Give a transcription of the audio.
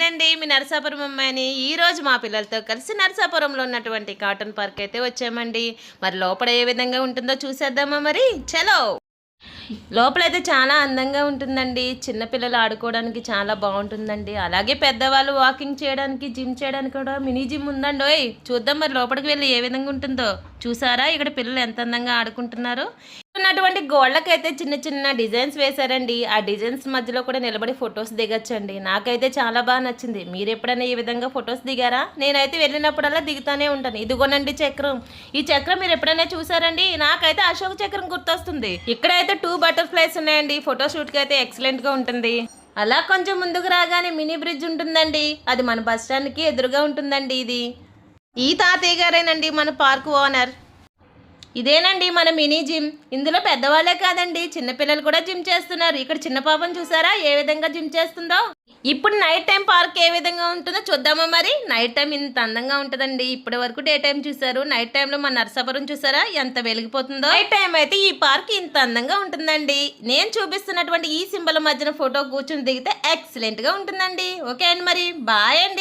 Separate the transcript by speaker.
Speaker 1: నేనండి మీ నరసాపురం అమ్మాయిని. ఈరోజు మా పిల్లలతో కలిసి నరసాపురంలో ఉన్నటువంటి కాటన్ పార్క్ అయితే వచ్చామండి. మరి లోపల ఏ విధంగా ఉంటుందో చూసేద్దామా మరి? చలో! లోపలైతే చాలా అందంగా ఉంటుందండి. చిన్నపిల్లలు ఆడుకోవడానికి చాలా బాగుంటుందండి. అలాగే పెద్దవాళ్ళు వాకింగ్ చేయడానికి, జిమ్ చేయడానికి కూడా మినీ జిమ్ ఉందండి. ఓయ్ చూద్దాం మరి లోపలికి వెళ్ళి ఏ విధంగా ఉంటుందో. చూసారా ఇక్కడ పిల్లలు ఎంత అందంగా ఆడుకుంటున్నారు. ఉన్నటువంటి గోళ్ళకైతే చిన్న చిన్న డిజైన్స్ వేశారండి. ఆ డిజైన్స్ మధ్యలో కూడా నిలబడి ఫొటోస్ దిగచ్చండి. నాకైతే చాలా బాగా నచ్చింది. మీరు ఎప్పుడైనా ఈ విధంగా ఫొటోస్ దిగారా? నేనైతే వెళ్ళినప్పుడల్లా దిగుతానే ఉంటాను. ఇదిగోనండి చక్రం. ఈ చక్రం మీరు ఎప్పుడైనా చూసారండి? నాకైతే అశోక చక్రం గుర్తొస్తుంది. ఇక్కడైతే 2 బటర్ఫ్లైస్ ఉన్నాయండి. ఫోటోషూట్కి అయితే ఎక్సలెంట్గా ఉంటుంది. అలా కొంచెం ముందుకు రాగానే మినీ బ్రిడ్జ్ ఉంటుందండి. అది మన బస్ స్టాండ్కి ఎదురుగా ఉంటుందండి. ఇది ఈ తాతయ్య గారేనండి మన పార్క్ ఓనర్. ఇదేనండి మన మినీ జిమ్. ఇందులో పెద్దవాళ్ళే కాదండి చిన్నపిల్లలు కూడా జిమ్ చేస్తున్నారు. ఇక్కడ చిన్న పాపను చూసారా ఏ విధంగా జిమ్ చేస్తుందో. ఇప్పుడు నైట్ టైం పార్క్ ఏ విధంగా ఉంటుందో చూద్దామా మరి. నైట్ టైం ఇంత అందంగా ఉంటుందండి. ఇప్పటి వరకు డే టైం చూసారు. నైట్ టైంలో మన నరసాపురం చూసారా ఎంత వెలిగిపోతుందో. నైట్ టైం అయితే ఈ పార్క్ ఇంత అందంగా ఉంటుందండి. నేను చూపిస్తున్నటువంటి ఈ సింబల్ మధ్యన ఫోటో కూర్చుని దిగితే ఎక్సలెంట్గా ఉంటుందండి. ఓకే అండి మరి బాయ్ అండి.